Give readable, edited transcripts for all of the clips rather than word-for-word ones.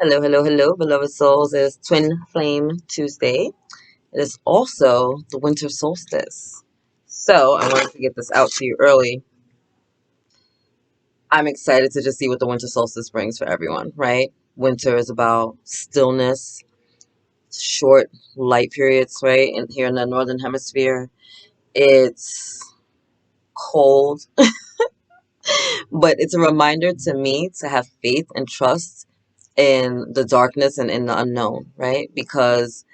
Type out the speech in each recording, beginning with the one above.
Hello, hello, hello, beloved souls. It is Twin Flame Tuesday. It is also the winter solstice. So I wanted to get this out to you early. I'm excited to just see what the winter solstice brings for everyone, right? Winter is about stillness, short light periods, right? And here in the northern hemisphere, it's cold, but it's a reminder to me to have faith and trust in the darkness and in the unknown, right? Because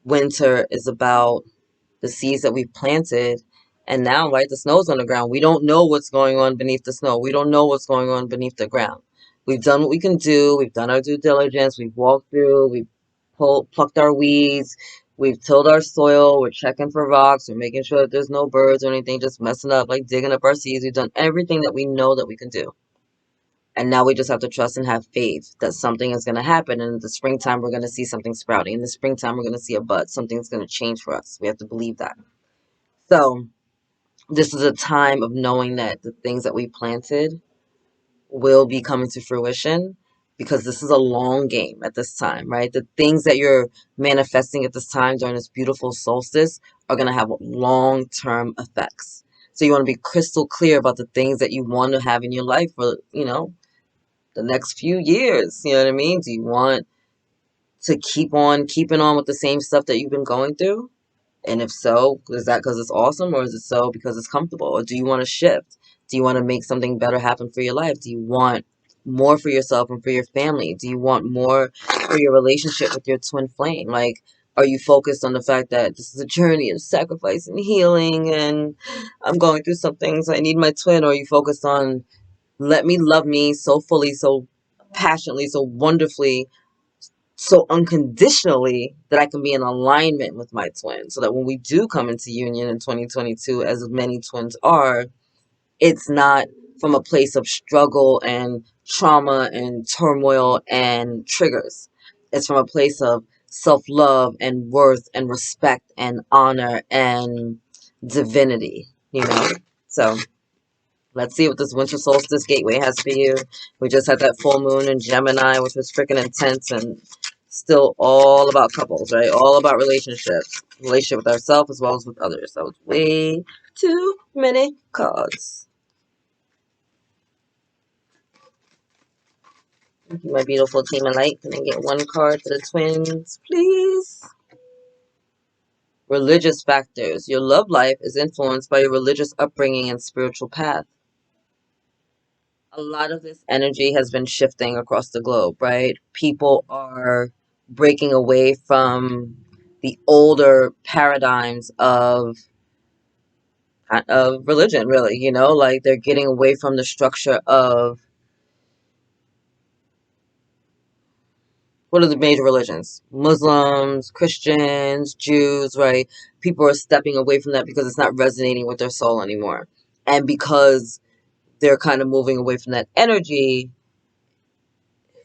winter is about the seeds that we've planted. And now, right, the snow's on the ground. We don't know what's going on beneath the snow. We don't know what's going on beneath the ground. We've done what we can do. We've done our due diligence. We've walked through. We've plucked our weeds. We've tilled our soil. We're checking for rocks. We're making sure that there's no birds or anything just messing up, like digging up our seeds. We've done everything that we know that we can do. And now we just have to trust and have faith that something is going to happen. And in the springtime, we're going to see something sprouting. In the springtime, we're going to see a bud. Something's going to change for us. We have to believe that. So this is a time of knowing that the things that we planted will be coming to fruition because this is a long game at this time, right? The things that you're manifesting at this time during this beautiful solstice are going to have long-term effects. So you want to be crystal clear about the things that you want to have in your life for, the next few years. You know what I mean? Do you want to keep on keeping on with the same stuff that you've been going through? And if so, is that because it's awesome, or is it so because it's comfortable? Or do you want to shift? Do you want to make something better happen for your life? Do you want more for yourself and for your family? Do you want more for your relationship with your twin flame? Like, are you focused on the fact that this is a journey of sacrifice and healing and I'm going through some things, I need my twin? Or are you focused on let me love me so fully, so passionately, so wonderfully, so unconditionally that I can be in alignment with my twin so that when we do come into union in 2022, as many twins are, it's not from a place of struggle and trauma and turmoil and triggers. It's from a place of self-love and worth and respect and honor and divinity, So let's see what this winter solstice gateway has for you. We just had that full moon in Gemini, which was freaking intense and still all about couples, right? All about relationships. Relationship with ourselves as well as with others. So it's way too many cards. Thank you, my beautiful team of light. Can I get one card for the twins, please? Religious factors. Your love life is influenced by your religious upbringing and spiritual path. A lot of this energy has been shifting across the globe, right? People are breaking away from the older paradigms of religion, really, like they're getting away from the structure of what are the major religions? Muslims, Christians, Jews, right? People are stepping away from that because it's not resonating with their soul anymore. And because they're kind of moving away from that energy,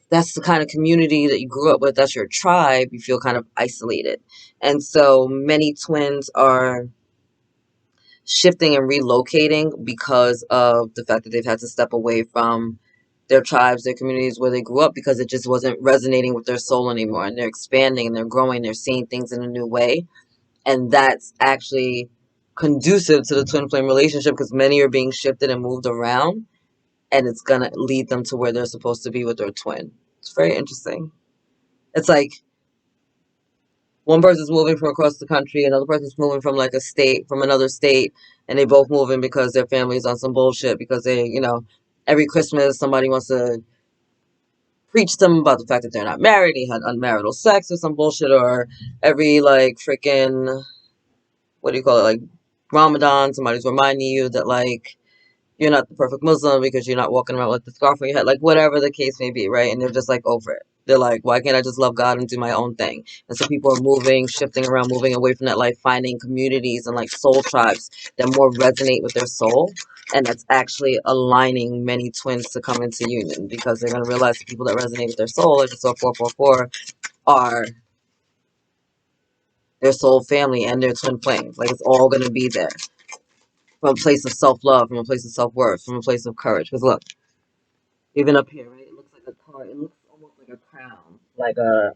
that's the kind of community that you grew up with, that's your tribe, you feel kind of isolated. And so many twins are shifting and relocating because of the fact that they've had to step away from their tribes, their communities where they grew up because it just wasn't resonating with their soul anymore. And they're expanding and they're growing, they're seeing things in a new way. And that's actually conducive to the twin flame relationship because many are being shifted and moved around, and it's going to lead them to where they're supposed to be with their twin. It's very interesting. It's like one person's moving from across the country, another person's moving from like a state, from another state, and they both moving because their family's on some bullshit because they, every Christmas somebody wants to preach to them about the fact that they're not married, they had unmarital sex or some bullshit, or every like freaking, what do you call it, like Ramadan, somebody's reminding you that like you're not the perfect Muslim because you're not walking around with the scarf on your head, like whatever the case may be, right? And they're just like over it. They're like, why can't I just love God and do my own thing? And so people are moving, shifting around, moving away from that life, finding communities and like soul tribes that more resonate with their soul. And that's actually aligning many twins to come into union because they're going to realize the people that resonate with their soul, like I just saw 444, are their soul family and their twin flames. Like it's all going to be there from a place of self-love, from a place of self-worth, from a place of courage. Because look, even up here, right? It looks like a car. It looks almost like a crown, like a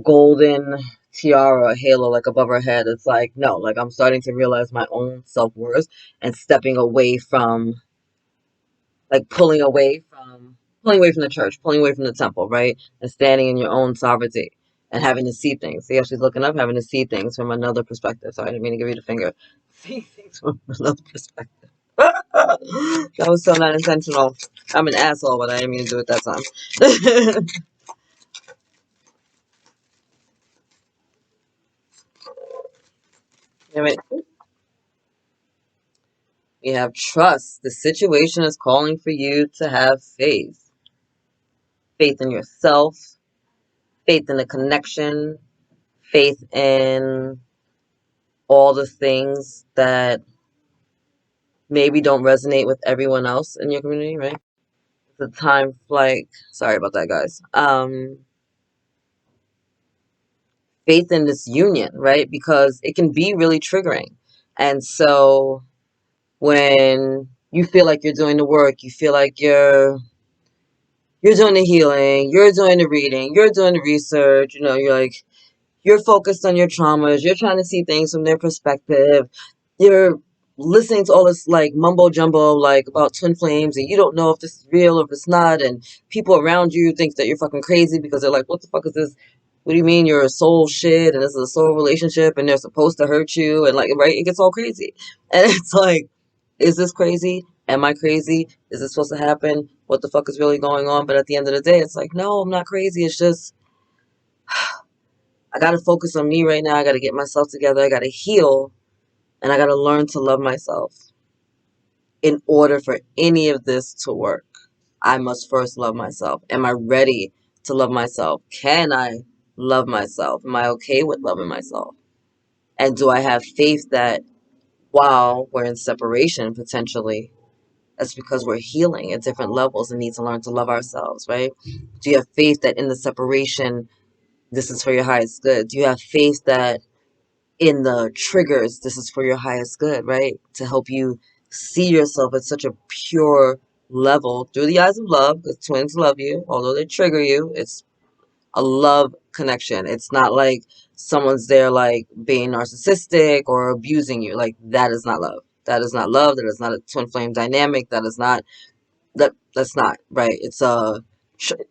golden tiara, halo, like above her head. It's like, no, like I'm starting to realize my own self-worth and stepping away from, like pulling away from the church, pulling away from the temple, right? And standing in your own sovereignty and having to see things. See how she's looking up, having to see things from another perspective. Sorry, I didn't mean to give you the finger. See things from another perspective. That was so not intentional. I'm an asshole, but I didn't mean to do it that time. Anyway, we have trust. The situation is calling for you to have faith. Faith in yourself, faith in the connection, faith in all the things that maybe don't resonate with everyone else in your community, right? The time, like, sorry about that, guys. Faith in this union, right? Because it can be really triggering. And so when you feel like you're doing the work, you feel like you're doing the healing, you're doing the reading, you're doing the research, you're like, you're focused on your traumas, you're trying to see things from their perspective, you're listening to all this like mumbo jumbo like about twin flames, and you don't know if this is real or if it's not, and people around you think that you're fucking crazy because they're like, what the fuck is this? What do you mean you're a soul shit and this is a soul relationship and they're supposed to hurt you, and like, right, it gets all crazy. And it's like, is this crazy? Am I crazy? Is this supposed to happen? What the fuck is really going on? But at the end of the day, it's like, no, I'm not crazy. It's just, I got to focus on me right now. I got to get myself together. I got to heal. And I got to learn to love myself. In order for any of this to work, I must first love myself. Am I ready to love myself? Can I love myself? Am I okay with loving myself? And do I have faith that while we're in separation potentially, that's because we're healing at different levels and need to learn to love ourselves, right? Do you have faith that in the separation, this is for your highest good? Do you have faith that in the triggers, this is for your highest good, right? To help you see yourself at such a pure level through the eyes of love, because twins love you, although they trigger you. It's a love connection. It's not like someone's there like being narcissistic or abusing you. Like, that is not love. That is not love. That is not a twin flame dynamic. That is not that's not right. It's a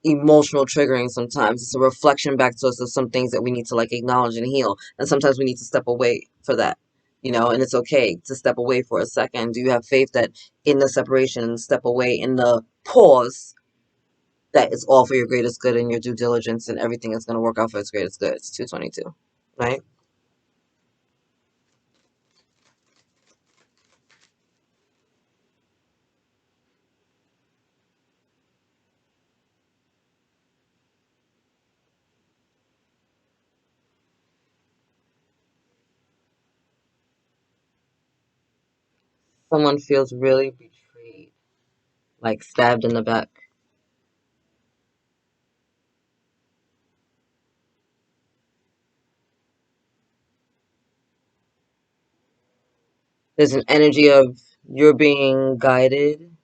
emotional triggering. Sometimes it's a reflection back to us of some things that we need to like acknowledge and heal, and sometimes we need to step away for that, and it's okay to step away for a second. Do you have faith that in the separation, step away, in the pause, that it's all for your greatest good and your due diligence, and everything is going to work out for its greatest good? It's 222, right? Someone feels really betrayed, like stabbed in the back. There's an energy of you're being guided.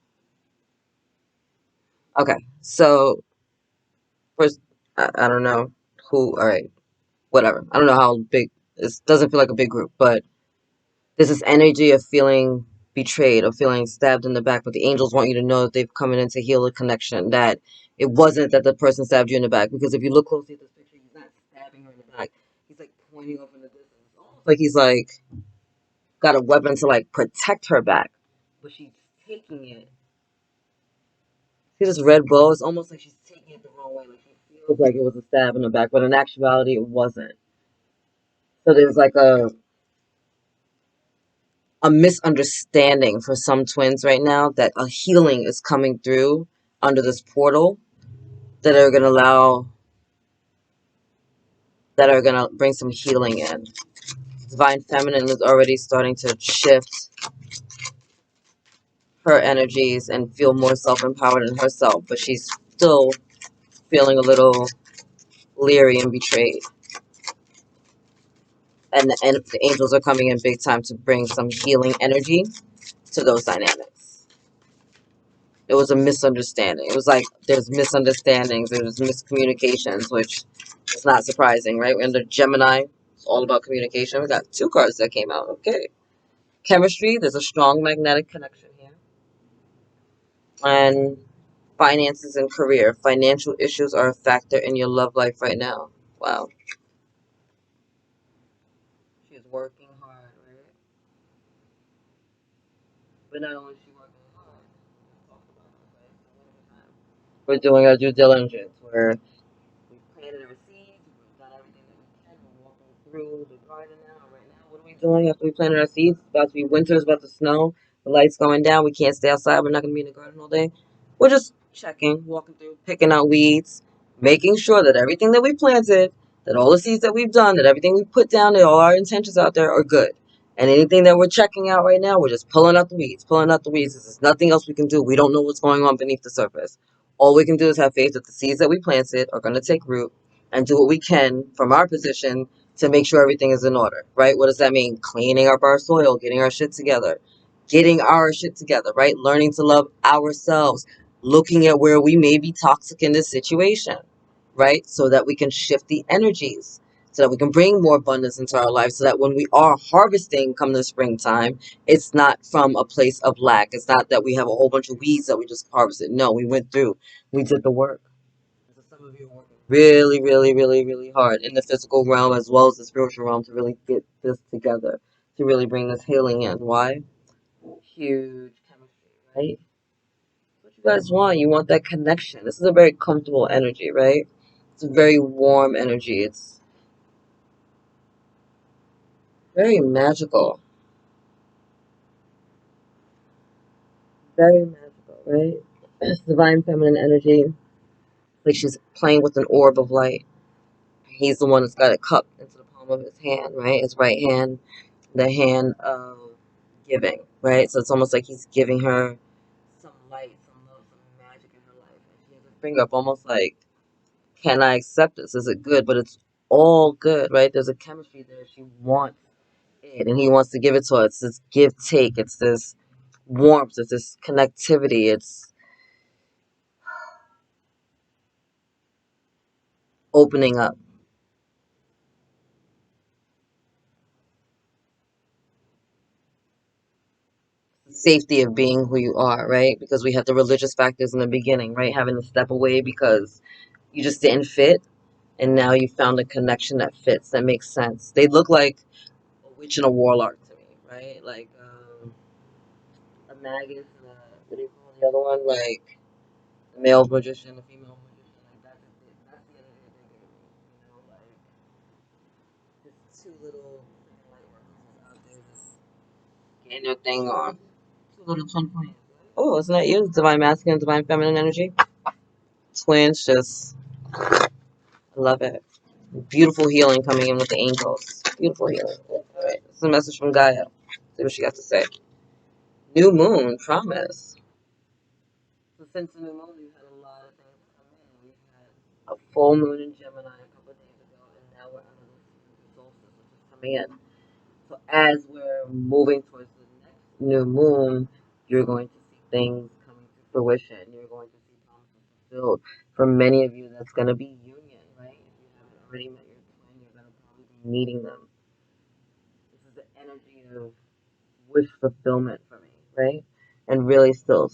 Okay, so first, I don't know who, all right, whatever. I don't know how big, this doesn't feel like a big group, but there's this energy of feeling betrayed, of feeling stabbed in the back, but the angels want you to know that they've come in to heal a connection, that it wasn't that the person stabbed you in the back, because if you look closely at this picture, he's not stabbing her in the back. He's like pointing off in the distance. It's almost like he's like got a weapon to like protect her back, but she's taking it. See this red bow? It's almost like she's taking it the wrong way. Like she feels like it was a stab in the back, but in actuality, it wasn't. So there's like a misunderstanding for some twins right now that a healing is coming through under this portal that are gonna allow that are gonna bring some healing in. Divine Feminine is already starting to shift her energies and feel more self-empowered in herself, but she's still feeling a little leery and betrayed. And the angels are coming in big time to bring some healing energy to those dynamics. It was a misunderstanding. It was like there's misunderstandings, there's miscommunications, which is not surprising, right? We're under Gemini. It's all about communication. We got two cards that came out. Okay. Chemistry, there's a strong magnetic connection here. And finances and career. Financial issues are a factor in your love life right now. Wow. She's working hard, right? But not only is she working hard, we're doing our due diligence. We planted our seeds. We've done everything that we can. We're walking through the garden now. Right now, what are we doing after we planted our seeds? It's about to be winter. It's about to snow. The light's going down. We can't stay outside. We're not going to be in the garden all day. We're just checking, walking through, picking out weeds, making sure that everything that we planted, that all the seeds that we've done, that everything we put down, that all our intentions out there are good. And anything that we're checking out right now, we're just pulling out the weeds, pulling out the weeds. There's nothing else we can do. We don't know what's going on beneath the surface. All we can do is have faith that the seeds that we planted are going to take root and do what we can from our position to make sure everything is in order, right? What does that mean? Cleaning up our soil, getting our shit together, right? Learning to love ourselves, looking at where we may be toxic in this situation, right? So that we can shift the energies, so that we can bring more abundance into our lives, so that when we are harvesting come the springtime, it's not from a place of lack. It's not that we have a whole bunch of weeds that we just harvested. No, we went through, we did the work. So some of you are working really, really, really, really hard in the physical realm as well as the spiritual realm to really get this together, to really bring this healing in. Why? Huge chemistry, right? What you guys want? You want that connection. This is a very comfortable energy, right? It's a very warm energy. It's very magical. Very magical, right? It's divine feminine energy. Like she's playing with an orb of light. He's the one that's got it cupped into the palm of his hand, right? His right hand, the hand of giving, right? So it's almost like he's giving her some light, some love, some magic in her life. And she has her finger up, almost like, can I accept this? Is it good? But it's all good, right? There's a chemistry there. She wants it, and he wants to give it to her. It's this give take. It's this warmth. It's this connectivity. It's opening up. Safety of being who you are, right? Because we had the religious factors in the beginning, right? Having to step away because you just didn't fit, and now you found a connection that fits, that makes sense. They look like a witch and a warlock to me, right? Like a magus and a, what do you call the other one? Like a male magician, a female magician. Like that's it. That's the energy that they gave me. You know, like just two little light workers out there just getting their thing on. Two little twin flames. Oh, isn't that you? Divine masculine, divine feminine energy. Twins, just I love it. Beautiful healing coming in with the angels. Beautiful healing. All right, this is a message from Gaia. See what she got to say. New moon, promise. So since the new moon, we've had a lot of things come in. We've had a full moon in Gemini a couple of days ago, and now we're under the solstice, which is coming in. So as we're moving towards the next new moon, you're going to see things coming to fruition. You're going to see promises fulfilled. For many of you, that's going to be union, right? If you haven't already met your twin, you're going to probably be meeting them. This is the energy of wish fulfillment for me, right? And really still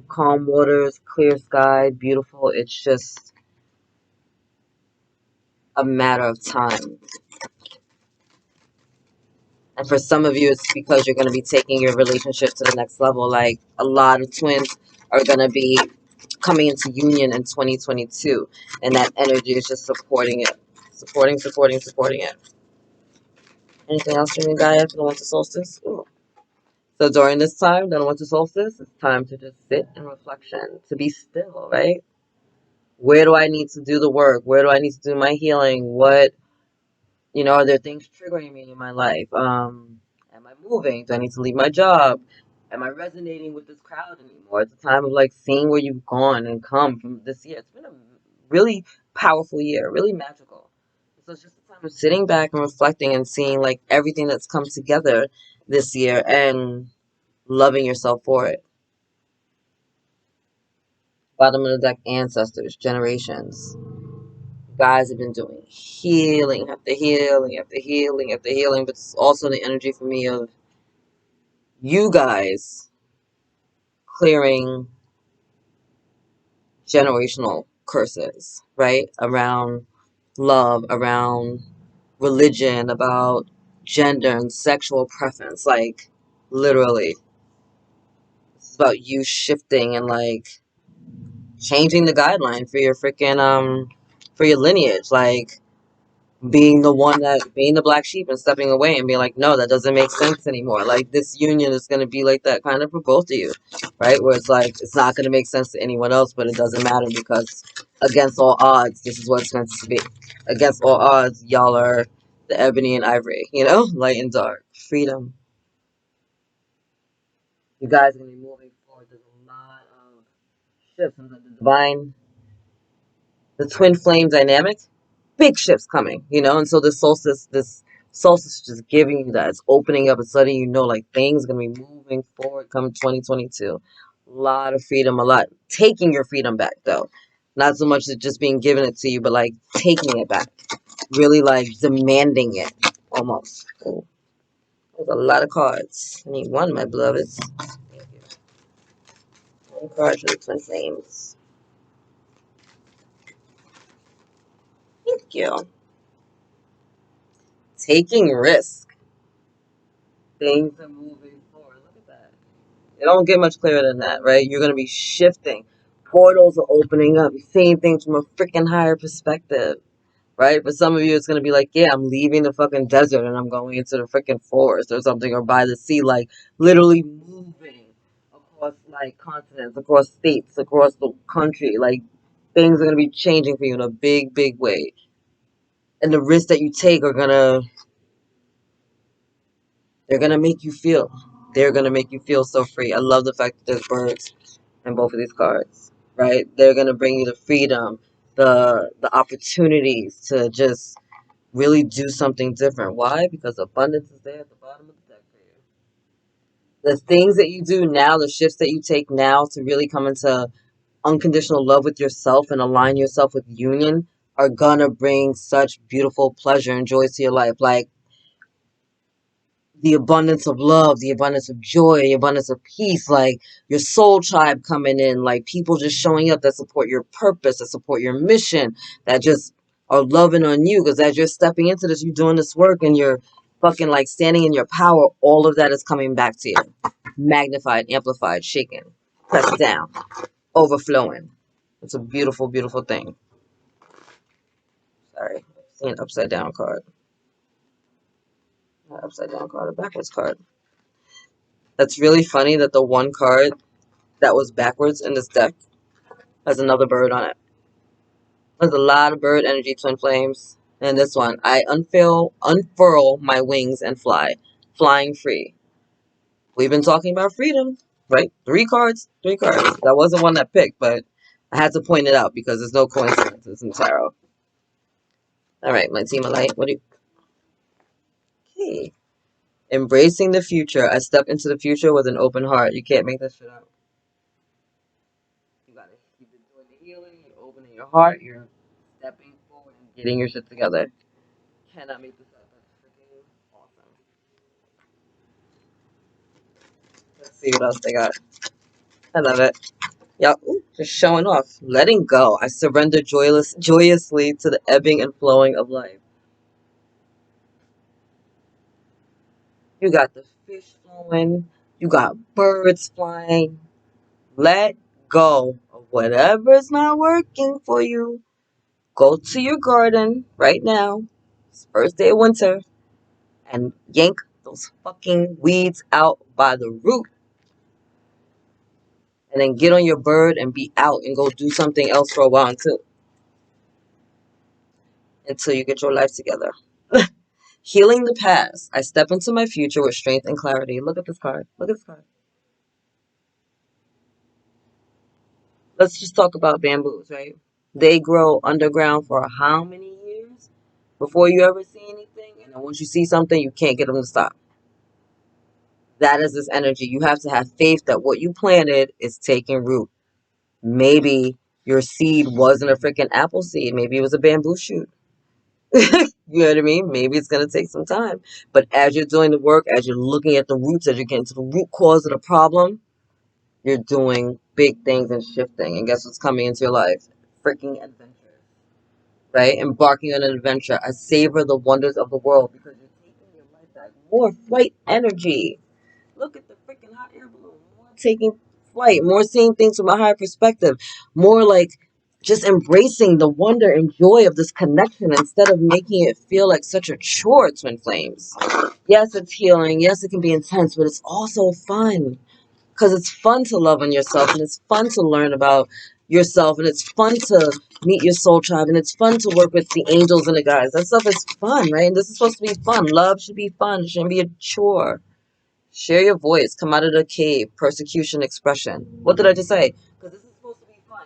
calm waters, clear sky, beautiful. It's just a matter of time. And for some of you, it's because you're going to be taking your relationship to the next level. Like a lot of twins are going to be coming into union in 2022. And that energy is just supporting it. Supporting it. Anything else from you guys for the winter solstice? Ooh. So during this time, during the winter solstice, it's time to just sit in reflection, to be still, right? Where do I need to do the work? Where do I need to do my healing? Are there things triggering me in my life? Am I moving? Do I need to leave my job? Am I resonating with this crowd anymore? It's a time of like seeing where you've gone and come from this year. It's been a really powerful year, really magical. So it's just a time of sitting back and reflecting and seeing like everything that's come together this year and loving yourself for it. Bottom of the deck, ancestors, generations. You guys have been doing healing after healing after healing after healing, but it's also the energy for me of you guys clearing generational curses, right? Around love, around religion, about gender and sexual preference. Like, literally, it's about you shifting and like changing the guideline for your freaking for your lineage. Like, being the black sheep and stepping away and being like, no, that doesn't make sense anymore. Like, this union is going to be like that kind of for both of you, right? Where it's like, it's not going to make sense to anyone else, but it doesn't matter because against all odds, this is what it's meant to be. Against all odds, y'all are the ebony and ivory, light and dark. Freedom. You guys are going to be moving forward. There's a lot of shifts in the divine, the twin flame dynamic. Big shifts coming, and so this solstice is just giving you that. It's opening up. It's letting you know, like, things are going to be moving forward come 2022. A lot of freedom, a lot. Taking your freedom back, though. Not so much as just being given it to you, but, like, taking it back. Really, like, demanding it, almost. Ooh, there's a lot of cards. I need one, my beloveds. Thank you. One card for the twin flames. Thank you. Taking risk. Things are moving forward. Look at that. It don't get much clearer than that, right? You're going to be shifting. Portals are opening up. You're seeing things from a freaking higher perspective, right? For some of you, it's going to be like, yeah, I'm leaving the fucking desert and I'm going into the freaking forest or something, or by the sea, like literally moving across like continents, across states, across the country. Like, things are going to be changing for you in a big, big way. And the risks that you take they're going to make you feel. They're going to make you feel so free. I love the fact that there's birds in both of these cards, right? They're going to bring you the freedom, the opportunities to just really do something different. Why? Because abundance is there at the bottom of the deck for you. The things that you do now, the shifts that you take now to really come into unconditional love with yourself and align yourself with union are going to bring such beautiful pleasure and joy to your life. Like, the abundance of love, the abundance of joy, the abundance of peace, like your soul tribe coming in, like people just showing up that support your purpose, that support your mission, that just are loving on you. Because as you're stepping into this, you're doing this work and you're fucking like standing in your power, all of that is coming back to you. Magnified, amplified, shaken, pressed down, overflowing. It's a beautiful, beautiful thing. Sorry, I'm seeing an upside down card. Not upside down card, a backwards card. That's really funny that the one card that was backwards in this deck has another bird on it. There's a lot of bird energy, twin flames. And this one, I unfurl my wings and fly, flying free. We've been talking about freedom, right? Three cards. That wasn't one that picked, but I had to point it out because there's no coincidences in tarot. All right, my team of light. What do you? Okay. Embracing the future. I step into the future with an open heart. You can't make this shit up. You gotta keep doing the healing. You're opening your heart. You're stepping forward and getting your shit together. Cannot make this up. That's freaking awesome. Let's see what else they got. I love it. Y'all, just showing off. Letting go. I surrender joyously to the ebbing and flowing of life. You got the fish flowing. You got birds flying. Let go of whatever's not working for you. Go to your garden right now. It's first day of winter. And yank those fucking weeds out by the root. And then get on your bird and be out and go do something else for a while until you get your life together. Healing the past. I step into my future with strength and clarity. Look at this card. Look at this card. Let's just talk about bamboos, right? They grow underground for how many years before you ever see anything? And then once you see something, you can't get them to stop. That is this energy. You have to have faith that what you planted is taking root. Maybe your seed wasn't a freaking apple seed. Maybe it was a bamboo shoot. You know what I mean? Maybe it's going to take some time. But as you're doing the work, as you're looking at the roots, as you're getting to the root cause of the problem, you're doing big things and shifting. And guess what's coming into your life? Freaking adventure, right? Embarking on an adventure. I savor the wonders of the world because you're taking your life back. More flight energy. Look at the freaking hot air balloon. More taking flight. More seeing things from a higher perspective. More like just embracing the wonder and joy of this connection instead of making it feel like such a chore, twin flames. Yes, it's healing. Yes, it can be intense, but it's also fun. Because it's fun to love on yourself, and it's fun to learn about yourself, and it's fun to meet your soul tribe, and it's fun to work with the angels and the guys. That stuff is fun, right? And this is supposed to be fun. Love should be fun. It shouldn't be a chore. Share your voice. Come out of the cave. Persecution expression. What did I just say? Because this is supposed to be fun.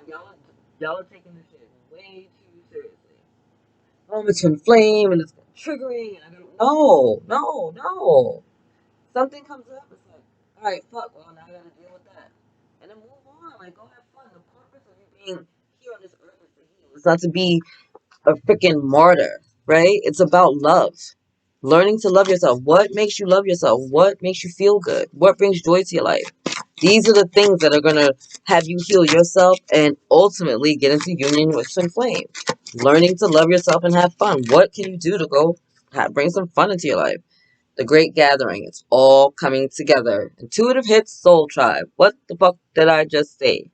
Y'all are taking this shit way too seriously. Oh, it's twin flame, and it's triggering, and I don't. No. Something comes up, it's like, all right, fuck, well, now I gotta deal with that. And then move on, like, go have fun. The purpose of you being here on this earth is to heal. It's not to be a freaking martyr, right? It's about love. Learning to love yourself. What makes you love yourself? What makes you feel good? What brings joy to your life? These are the things that are going to have you heal yourself and ultimately get into union with twin flame. Learning to love yourself and have fun. What can you do to go bring some fun into your life? The Great Gathering. It's all coming together. Intuitive hits Soul Tribe. What the fuck did I just say?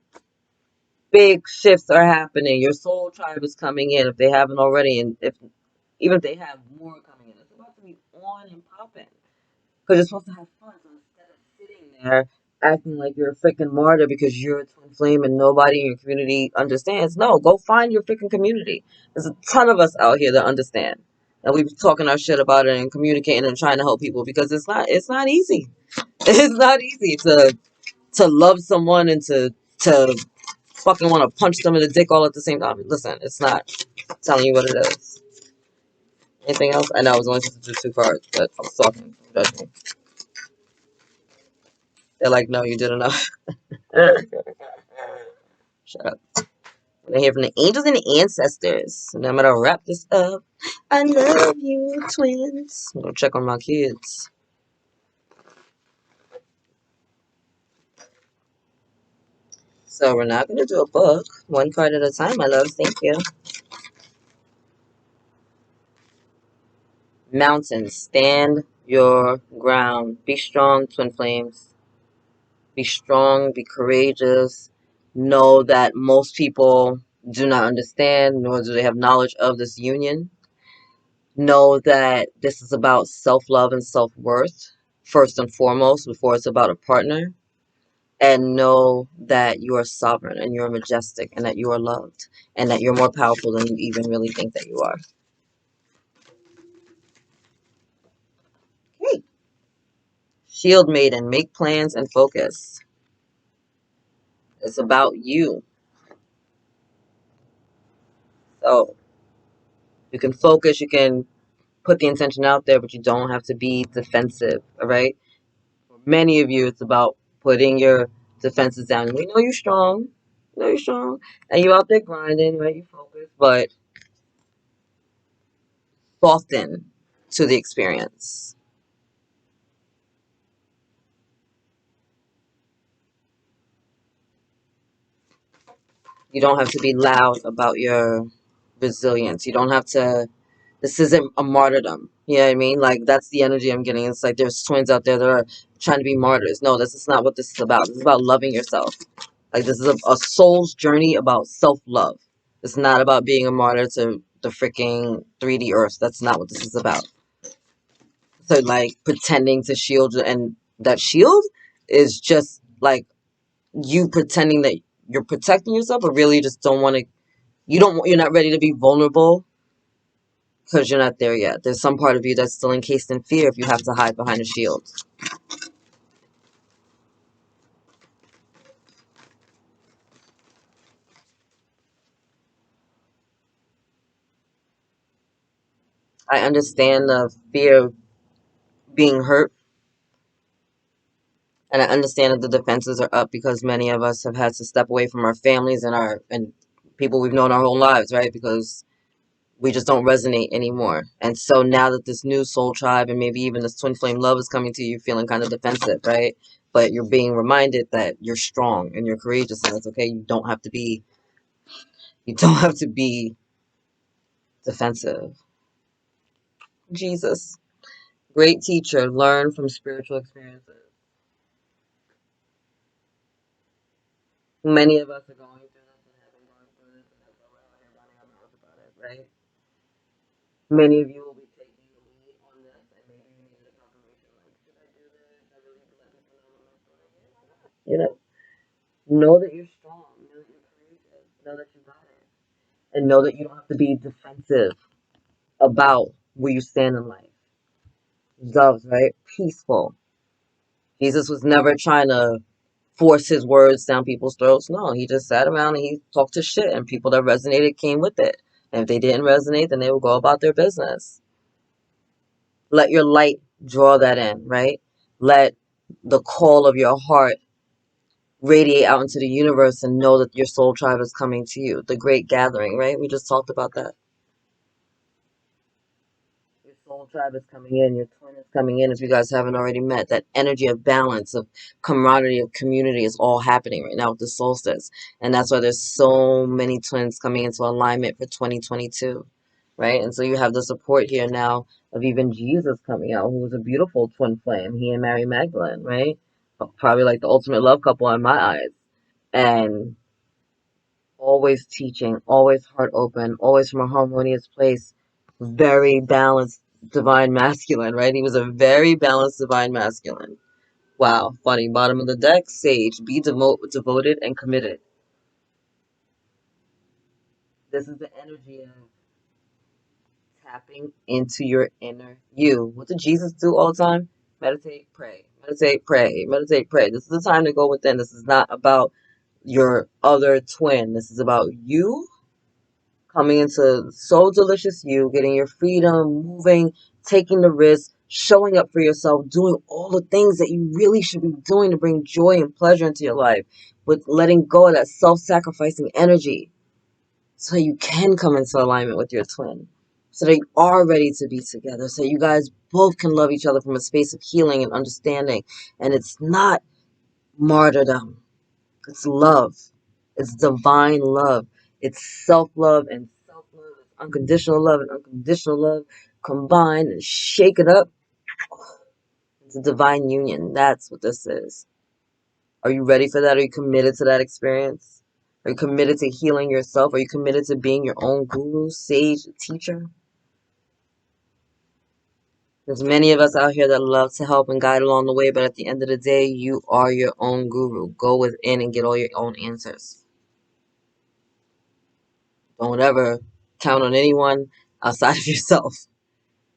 Big shifts are happening. Your Soul Tribe is coming in if they haven't already, and if even if they have more coming in, it's about to be on and popping. Because you're supposed to have fun. So instead of sitting there acting like you're a freaking martyr because you're a twin flame and nobody in your community understands, no, go find your freaking community. There's a ton of us out here that understand. And we be talking our shit about it and communicating and trying to help people because it's not easy. It's not easy to love someone and to fucking want to punch them in the dick all at the same time. Listen, it's not. I'm telling you what it is. Anything else? I know I was only supposed to do two cards, but I was talking. Don't judge me. They're like, no, you did enough. Shut up. We're hear from the angels and the ancestors. And I'm gonna wrap this up. I love you, twins. I'm gonna check on my kids. So we're not gonna do a book. One card at a time, my love. Thank you. Mountains, stand your ground. Be strong, twin flames. Be strong, be courageous. Know that most people do not understand, nor do they have knowledge of this union. Know that this is about self-love and self-worth, first and foremost, before it's about a partner. And know that you are sovereign and you're majestic and that you are loved and that you're more powerful than you even really think that you are. Okay. Shield Maiden, make plans and focus. It's about you. So you can focus, you can put the intention out there, but you don't have to be defensive, all right? For many of you, it's about putting your defenses down. We know you're strong. You know you're strong. And you're out there grinding, right? You focus, but soften to the experience. You don't have to be loud about your resilience. You don't have to. This isn't a martyrdom. You know what I mean? Like, that's the energy I'm getting. It's like there's twins out there that are trying to be martyrs. No, this is not what this is about. This is about loving yourself. Like, this is a soul's journey about self-love. It's not about being a martyr to the freaking 3D earth. That's not what this is about. So, like, pretending to shield, and that shield is just, like, you pretending that you're protecting yourself, but really you just don't want to, you're not ready to be vulnerable because you're not there yet. There's some part of you that's still encased in fear if you have to hide behind a shield. I understand the fear of being hurt, And I understand that the defenses are up because many of us have had to step away from our families and our and people we've known our whole lives, right? Because we just don't resonate anymore. And so now that this new soul tribe and maybe even this twin flame love is coming to you, feeling kind of defensive, right? But you're being reminded that you're strong and you're courageous and it's okay. You don't have to be defensive. Jesus. Great teacher, learn from spiritual experiences. Many of us are going through this and have been going through this, and that's why we're out here running our mouths about it, right? Many of you will be taking the lead on this, and maybe you need a confirmation, like, should I do this? I really need to let people know what I'm doing. Know that you're strong, know that you're courageous, know that you got it, and know that you don't have to be defensive about where you stand in life. Love, right? Peaceful. Jesus was never trying to force his words down people's throats. No, he just sat around and he talked to shit, and people that resonated came with it. And if they didn't resonate, then they would go about their business. Let your light draw that in, right? Let the call of your heart radiate out into the universe and know that your soul tribe is coming to you. The great gathering, right? We just talked about that. Your soul tribe is coming in, your twin is coming in if you guys haven't already met. That energy of balance, of camaraderie, of community is all happening right now with the solstice. And that's why there's so many twins coming into alignment for 2022, right? And so you have the support here now of even Jesus coming out, who was a beautiful twin flame, he and Mary Magdalene, right? Probably like the ultimate love couple in my eyes. And always teaching, always heart open, always from a harmonious place, very balanced divine masculine, right? He was a very balanced divine masculine. Wow, funny. Bottom of the deck, sage. Be devoted and committed. This is the energy of tapping into your inner you. What did Jesus do all the time? Meditate, pray. Meditate, pray. Meditate, pray. This is the time to go within. This is not about your other twin. This is about you coming into so delicious you, getting your freedom, moving, taking the risk, showing up for yourself, doing all the things that you really should be doing to bring joy and pleasure into your life, with letting go of that self-sacrificing energy so you can come into alignment with your twin, so they are ready to be together, so you guys both can love each other from a space of healing and understanding. And it's not martyrdom. It's love. It's divine love. It's self-love and self-love. It's unconditional love and unconditional love combined and shake it up. It's a divine union. That's what this is. Are you ready for that? Are you committed to that experience? Are you committed to healing yourself? Are you committed to being your own guru, sage, teacher? There's many of us out here that love to help and guide along the way, but at the end of the day, you are your own guru. Go within and get all your own answers. Don't ever count on anyone outside of yourself.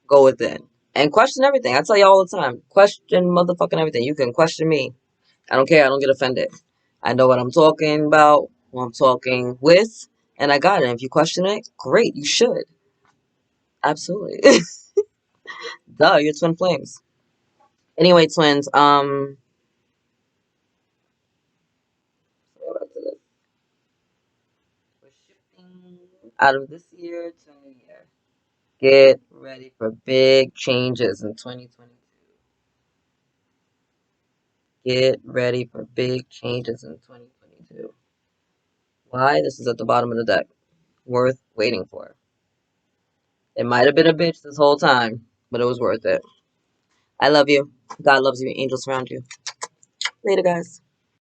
Go within. And question everything. I tell you all the time. Question motherfucking everything. You can question me. I don't care. I don't get offended. I know what I'm talking about, who I'm talking with, and I got it. If you question it, great. You should. Absolutely. Duh, you're twin flames. Anyway, twins, so back to this. We're shifting out of this year to a new year. Get ready for big changes in 2022. Get ready for big changes in 2022. Why? This is at the bottom of the deck. Worth waiting for. It might have been a bitch this whole time, but it was worth it. I love you. God loves you. Angels surround you. Later, guys.